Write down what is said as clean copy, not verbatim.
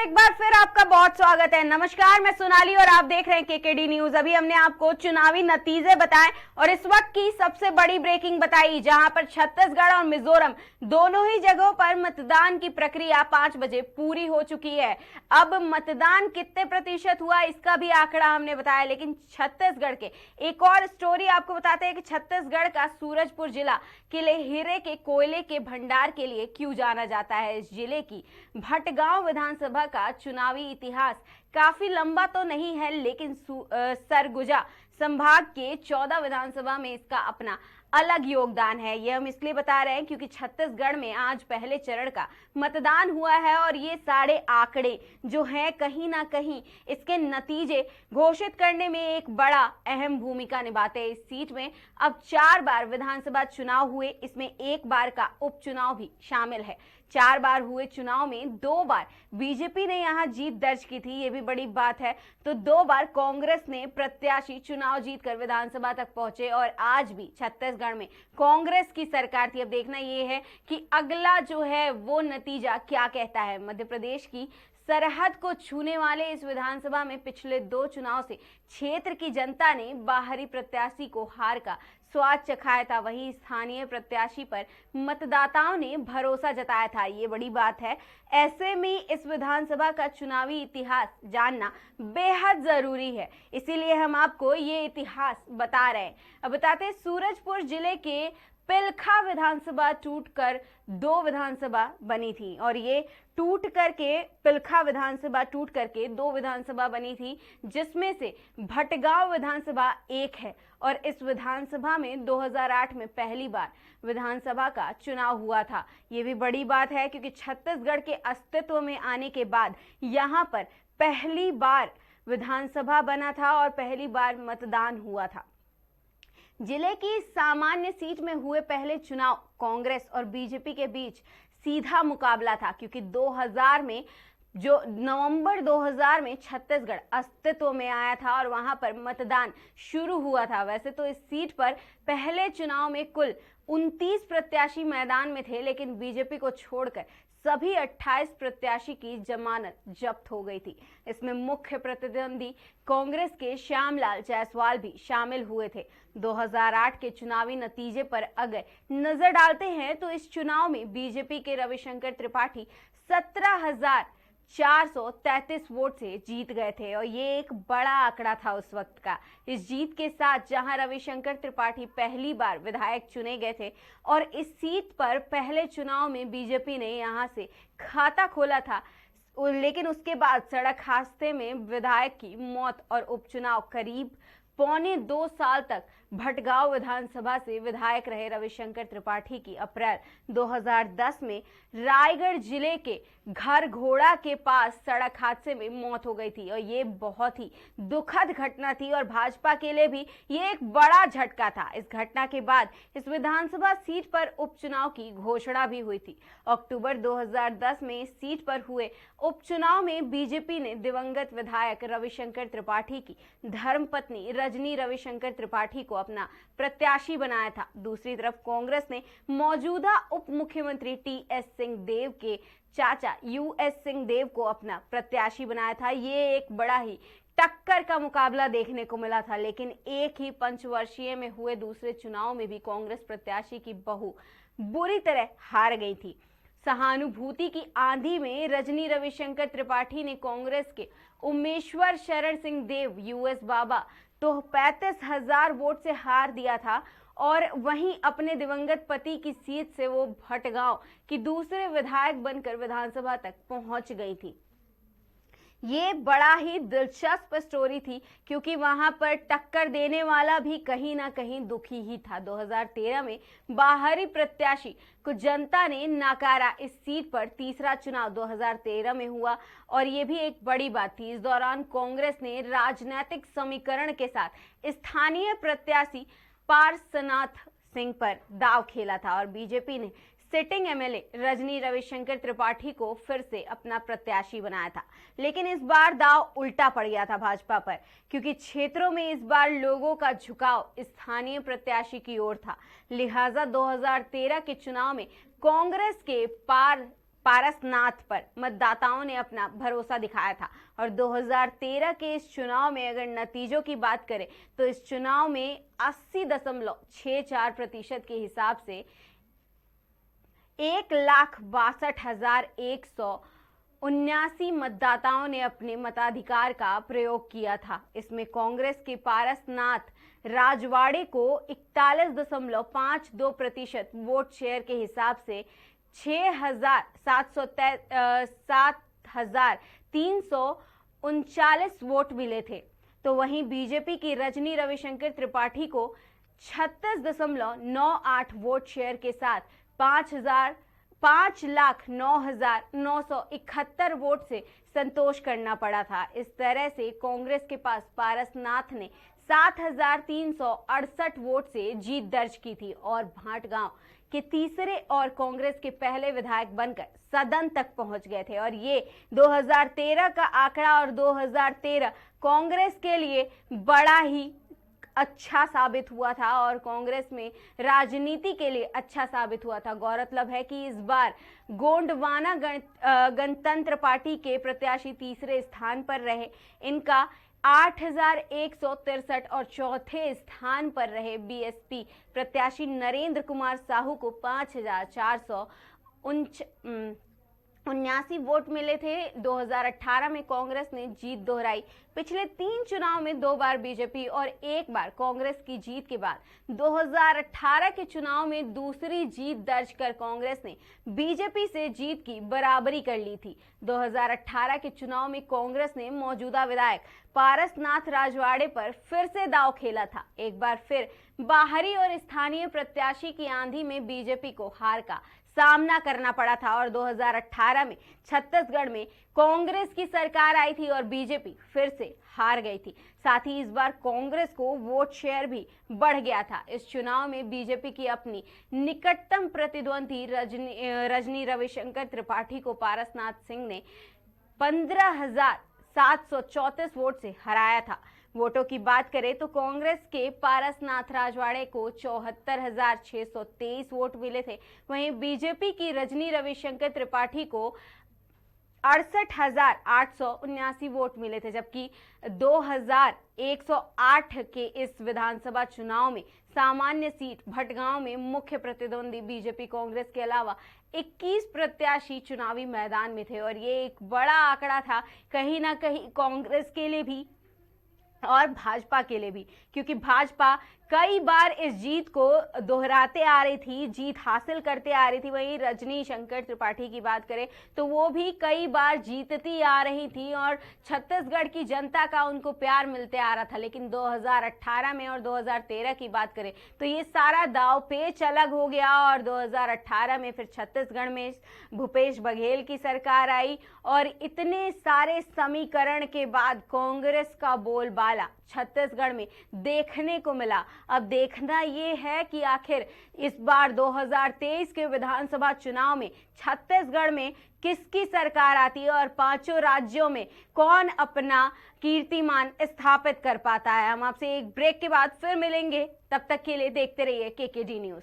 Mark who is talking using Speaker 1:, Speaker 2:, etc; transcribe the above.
Speaker 1: एक बार फिर आपका बहुत स्वागत है। नमस्कार, मैं सोनाली और आप देख रहे हैं केकेडी न्यूज। अभी हमने आपको चुनावी नतीजे बताए और इस वक्त की सबसे बड़ी ब्रेकिंग बताई, जहां पर छत्तीसगढ़ और मिजोरम दोनों ही जगहों पर मतदान की प्रक्रिया 5 बजे पूरी हो चुकी है। अब मतदान कितने प्रतिशत हुआ इसका भी आंकड़ा हमने बताया, लेकिन छत्तीसगढ़ के एक और स्टोरी आपको बताते हैं कि छत्तीसगढ़ का सूरजपुर जिला किले हीरे के कोयले के भंडार के लिए क्यों जाना जाता है। इस जिले की भटगांव विधानसभा का चुनावी इतिहास काफी लंबा तो नहीं है, लेकिन सरगुजा संभाग के 14 विधानसभा में इसका अपना अलग योगदान है। यह हम इसलिए बता रहे हैं क्योंकि छत्तीसगढ़ में आज पहले चरण का मतदान हुआ है और ये सारे आंकड़े जो हैं कहीं ना कहीं इसके नतीजे घोषित करने में एक बड़ा अहम भूमिका निभाते हैं। इस सीट में अब 4 बार विधानसभा चुनाव हुए, इसमें 1 बार का उपचुनाव भी शामिल है। 4 बार हुए चुनाव में 2 बार बीजेपी ने यहां जीत दर्ज की थी, ये भी बड़ी बात है। तो 2 बार कांग्रेस ने प्रत्याशी चुनाव जीतकर विधानसभा तक पहुंचे और आज भी छत्तीसगढ़ में कांग्रेस की सरकार थी। अब देखना ये है कि अगला जो है वो नतीजा क्या कहता है। मध्य प्रदेश की सरहद को छूने वाले इस विधानसभा में पिछले 2 चुनाव से क्षेत्र की जनता ने बाहरी प्रत्याशी को हार का स्वाद चखाया था, वहीं स्थानीय प्रत्याशी पर मतदाताओं ने भरोसा जताया था। ये बड़ी बात है। ऐसे में इस विधानसभा का चुनावी इतिहास जानना बेहद जरूरी है, इसीलिए हम आपको ये इतिहास बता रहे हैं। अब बताते हैं, सूरजपुर जिले के पिलखा विधानसभा टूटकर 2 विधानसभा बनी थी और ये पिलखा विधानसभा टूट करके 2 विधानसभा बनी थी, जिसमें से भटगांव विधानसभा एक है। और इस विधानसभा में 2008 में पहली बार विधानसभा का चुनाव हुआ था। ये भी बड़ी बात है क्योंकि छत्तीसगढ़ के अस्तित्व में आने के बाद यहाँ पर पहली बार विधानसभा बना था और पहली बार मतदान हुआ था। जिले की सामान्य सीट में हुए पहले चुनाव कांग्रेस और बीजेपी के बीच सीधा मुकाबला था, क्योंकि 2000 में जो नवंबर 2000 में छत्तीसगढ़ अस्तित्व में आया था और वहां पर मतदान शुरू हुआ था। वैसे तो इस सीट पर पहले चुनाव में कुल 29 प्रत्याशी मैदान में थे, लेकिन बीजेपी को छोड़कर सभी 28 प्रत्याशी की जमानत जब्त हो गई थी। इसमें मुख्य प्रतिद्वंदी कांग्रेस के श्यामलाल जायसवाल भी शामिल हुए थे। 2008 के चुनावी नतीजे पर अगर नजर डालते हैं तो इस चुनाव में बीजेपी के रविशंकर त्रिपाठी 17,433 वोट से जीत गए थे और ये एक बड़ा आंकड़ा था उस वक्त का। इस जीत के साथ जहां रविशंकर त्रिपाठी पहली बार विधायक चुने गए थे और इस सीट पर पहले चुनाव में बीजेपी ने यहां से खाता खोला था, लेकिन उसके बाद सड़क हादसे में विधायक की मौत और उपचुनाव करीब 1.25 साल तक भटगांव विधानसभा से विधायक रहे रविशंकर त्रिपाठी की अप्रैल 2010 में रायगढ़ जिले के घर घोड़ा के पास सड़क हादसे में मौत हो गई थी और ये बहुत ही दुखद घटना थी और भाजपा के लिए भी ये एक बड़ा झटका था। इस घटना के बाद इस विधानसभा सीट पर उपचुनाव की घोषणा भी हुई थी। अक्टूबर 2010 में इस सीट पर हुए उपचुनाव में बीजेपी ने दिवंगत विधायक रविशंकर त्रिपाठी की धर्मपत्नी रजनी रविशंकर त्रिपाठी को अपना प्रत्याशी बनाया था। दूसरी तरफ कांग्रेस ने मौजूदा उप मुख्यमंत्री टी.एस. सिंहदेव के चाचा यू.एस. सिंहदेव को अपना प्रत्याशी बनाया था। ये एक बड़ा ही टक्कर का मुकाबला देखने को मिला था, लेकिन एक ही पंचवर्षीय में हुए दूसरे चुनाव में भी कांग्रेस प्रत्याशी की बहू बुरी तरह हार गई थी। सहानुभूति की आंधी में रजनी रविशंकर त्रिपाठी ने कांग्रेस के उमेश्वर शरण सिंह देव यूएस बाबा तो 35,000 वोट से हार दिया था और वहीं अपने दिवंगत पति की सीट से वो भटगांव की दूसरे विधायक बनकर विधानसभा तक पहुंच गई थी। ये बड़ा ही दिलचस्प स्टोरी थी क्योंकि वहां पर टक्कर देने वाला भी कहीं ना कहीं दुखी ही था। 2013 में बाहरी प्रत्याशी को जनता ने नकारा। इस सीट पर तीसरा चुनाव 2013 में हुआ और ये भी एक बड़ी बात थी। इस दौरान कांग्रेस ने राजनीतिक समीकरण के साथ स्थानीय प्रत्याशी पार्सनाथ सिंह पर दांव खेला था और बीजेपी ने सिटिंग एमएलए रजनी रविशंकर त्रिपाठी को फिर से अपना प्रत्याशी बनाया था। लेकिन इस बार दांव उल्टा पड़ गया था भाजपा पर, क्योंकि क्षेत्रों में इस बार लोगों का झुकाव स्थानीय प्रत्याशी की ओर था। लिहाजा 2013 के चुनाव में कांग्रेस के पारसनाथ पर मतदाताओं ने अपना भरोसा दिखाया था। और 2013 के इस चुनाव में अगर नतीजों की बात करें तो इस चुनाव में 80.64% के हिसाब से 1,62,179 मतदाताओं ने अपने मताधिकार का प्रयोग किया था। इसमें कांग्रेस के पारसनाथ राजवाड़े को 41.52% वोट शेयर के हिसाब से 7,339 वोट मिले थे। तो वहीं बीजेपी की रजनी रविशंकर त्रिपाठी को 36.98 वोट शेयर के साथ 5,09,971 वोट से संतोष करना पड़ा था। इस तरह से कांग्रेस के पास पारसनाथ ने 7,368 वोट से जीत दर्ज की थी और भाटगांव के तीसरे और कांग्रेस के पहले विधायक बनकर सदन तक पहुंच गए थे। और ये 2013 का आंकड़ा और 2013 कांग्रेस के लिए बड़ा ही अच्छा साबित हुआ था और कांग्रेस में राजनीति के लिए अच्छा साबित हुआ था। गौरतलब है कि इस बार गोंडवाना गणतंत्र पार्टी के प्रत्याशी तीसरे स्थान पर रहे। इनका 8,163 और चौथे स्थान पर रहे बीएसपी प्रत्याशी नरेंद्र कुमार साहू को 5,479 वोट मिले थे। 2018 में कांग्रेस ने जीत दोहराई। पिछले 3 चुनाव में 2 बार बीजेपी और 1 बार कांग्रेस की जीत के बाद 2018 के चुनाव में दूसरी जीत दर्ज कर कांग्रेस ने बीजेपी से जीत की बराबरी कर ली थी। 2018 के चुनाव में कांग्रेस ने मौजूदा विधायक पारसनाथ राजवाड़े पर फिर से दांव खेला था। एक बार फिर बाहरी और स्थानीय प्रत्याशी की आंधी में बीजेपी को हार का सामना करना पड़ा था और 2018 में छत्तीसगढ़ में कांग्रेस की सरकार आई थी और बीजेपी फिर से हार गई थी। साथ ही इस बार कांग्रेस को वोट शेयर भी बढ़ गया था। इस चुनाव में बीजेपी की अपनी निकटतम प्रतिद्वंदी रजनी रविशंकर त्रिपाठी को पारसनाथ सिंह ने 15,734 वोट से हराया था। वोटों की बात करें तो कांग्रेस के पारसनाथ राजवाड़े को 74,623 वोट मिले थे। वहीं बीजेपी की रजनी रविशंकर त्रिपाठी को 68,879 वोट मिले थे, जबकि 2,108 के इस विधानसभा चुनाव में सामान्य सीट भटगांव में मुख्य प्रतिद्वंदी बीजेपी कांग्रेस के अलावा 21 प्रत्याशी चुनावी मैदान में थे। और ये एक बड़ा आंकड़ा था कहीं ना कहीं कांग्रेस के लिए भी और भाजपा के लिए भी, क्योंकि भाजपा कई बार इस जीत को दोहराते आ रही थी, जीत हासिल करते आ रही थी। वहीं रजनी शंकर त्रिपाठी की बात करें तो वो भी कई बार जीतती आ रही थी और छत्तीसगढ़ की जनता का उनको प्यार मिलते आ रहा था। लेकिन 2018 में और 2013 की बात करें तो ये सारा दाव पेच अलग हो गया और 2018 में फिर छत्तीसगढ़ में भूपेश बघेल की सरकार आई और इतने सारे समीकरण के बाद कांग्रेस का बोलबाला छत्तीसगढ़ में देखने को मिला। अब देखना ये है कि आखिर इस बार 2023 के विधानसभा चुनाव में छत्तीसगढ़ में किसकी सरकार आती है और 5 राज्यों में कौन अपना कीर्तिमान स्थापित कर पाता है। हम आपसे एक ब्रेक के बाद फिर मिलेंगे, तब तक के लिए देखते रहिए केकेडी न्यूज।